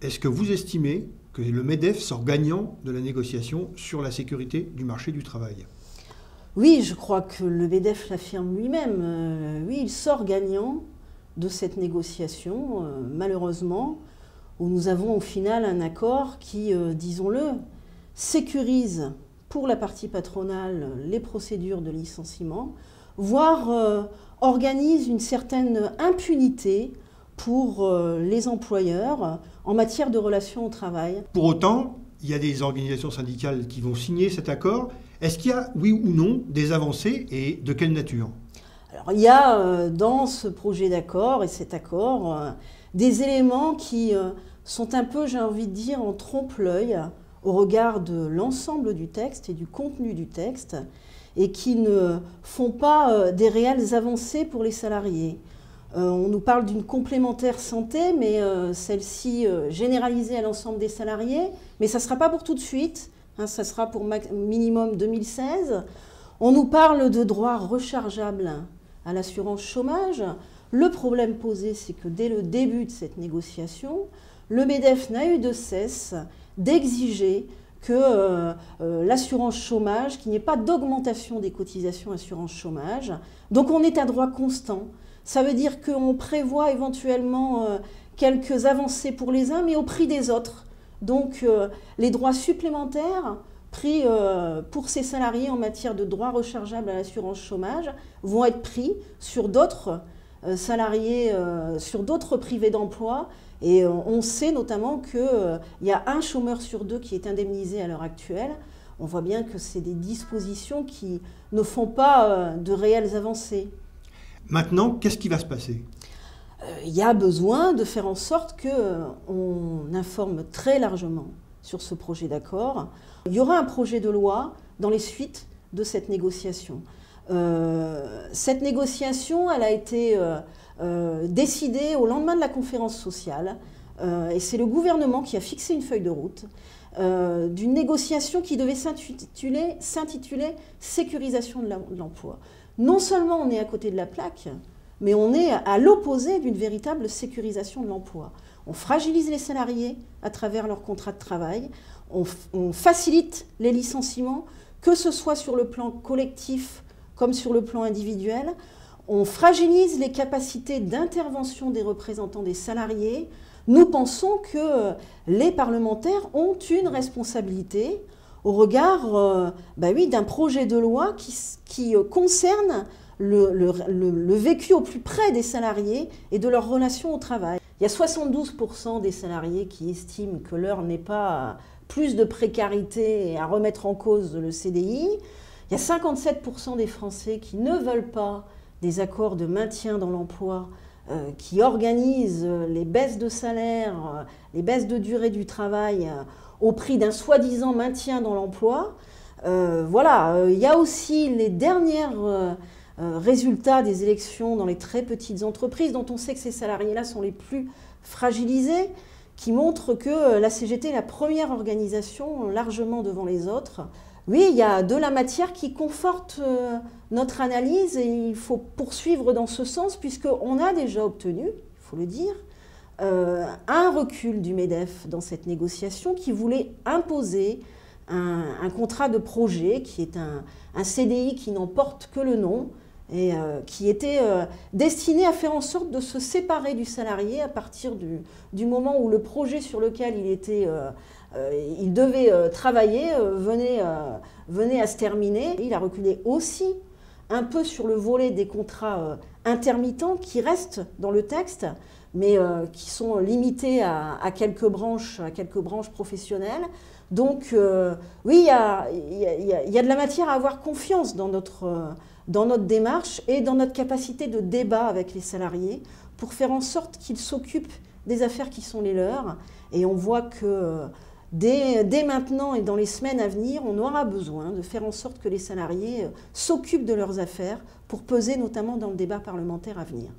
Est-ce que vous estimez que le MEDEF sort gagnant de la négociation sur la sécurité du marché du travail? Oui, je crois que le MEDEF l'affirme lui-même. Oui, il sort gagnant de cette négociation, malheureusement, où nous avons au final un accord qui, disons-le, sécurise pour la partie patronale les procédures de licenciement, voire organise une certaine impunité pour les employeurs en matière de relations au travail. Pour autant, il y a des organisations syndicales qui vont signer cet accord. Est-ce qu'il y a, oui ou non, des avancées et de quelle nature? Alors, il y a dans ce projet d'accord et cet accord des éléments qui sont un peu, j'ai envie de dire, en trompe-l'œil au regard de l'ensemble du texte et du contenu du texte et qui ne font pas des réelles avancées pour les salariés. On nous parle d'une complémentaire santé, mais celle-ci généralisée à l'ensemble des salariés, mais ça ne sera pas pour tout de suite, hein, ça sera pour minimum 2016. On nous parle de droits rechargeables à l'assurance chômage. Le problème posé, c'est que dès le début de cette négociation, le MEDEF n'a eu de cesse d'exiger que l'assurance chômage, qu'il n'y ait pas d'augmentation des cotisations assurance chômage. Donc on est à droit constant. Ça veut dire qu'on prévoit éventuellement quelques avancées pour les uns, mais au prix des autres. Donc les droits supplémentaires pris pour ces salariés en matière de droits rechargeables à l'assurance chômage vont être pris sur d'autres salariés, sur d'autres privés d'emploi. Et on sait notamment qu'il y a un chômeur sur deux qui est indemnisé à l'heure actuelle. On voit bien que c'est des dispositions qui ne font pas de réelles avancées. Maintenant, qu'est-ce qui va se passer? Il y a besoin de faire en sorte qu'on informe très largement sur ce projet d'accord. Il y aura un projet de loi dans les suites de cette négociation. Cette négociation, elle a été décidée au lendemain de la conférence sociale et c'est le gouvernement qui a fixé une feuille de route d'une négociation qui devait s'intituler « Sécurisation de l'emploi ». Non seulement on est à côté de la plaque, mais on est à l'opposé d'une véritable sécurisation de l'emploi. On fragilise les salariés à travers leur contrat de travail, on facilite les licenciements, que ce soit sur le plan collectif comme sur le plan individuel. On fragilise les capacités d'intervention des représentants des salariés. Nous pensons que les parlementaires ont une responsabilité au regard d'un projet de loi qui concerne le vécu au plus près des salariés et de leurs relations au travail. Il y a 72% des salariés qui estiment que l'heure n'est pas plus de précarité à remettre en cause le CDI. Il y a 57% des Français qui ne veulent pas des accords de maintien dans l'emploi qui organisent les baisses de salaire, les baisses de durée du travail au prix d'un soi-disant maintien dans l'emploi. Il y a aussi les derniers résultats des élections dans les très petites entreprises, dont on sait que ces salariés-là sont les plus fragilisés, qui montrent que la CGT est la première organisation largement devant les autres. Oui, il y a de la matière qui conforte notre analyse et il faut poursuivre dans ce sens puisqu'on a déjà obtenu, il faut le dire, un recul du MEDEF dans cette négociation qui voulait imposer un contrat de projet qui est un CDI qui n'en porte que le nom et qui était destiné à faire en sorte de se séparer du salarié à partir du moment où le projet sur lequel il devait travailler venait à se terminer. Il a reculé aussi un peu sur le volet des contrats intermittents qui restent dans le texte, mais qui sont limités à quelques branches professionnelles. Donc oui, il y a de la matière à avoir confiance dans notre démarche et dans notre capacité de débat avec les salariés pour faire en sorte qu'ils s'occupent des affaires qui sont les leurs. Et on voit que dès maintenant et dans les semaines à venir, on aura besoin de faire en sorte que les salariés s'occupent de leurs affaires pour peser notamment dans le débat parlementaire à venir.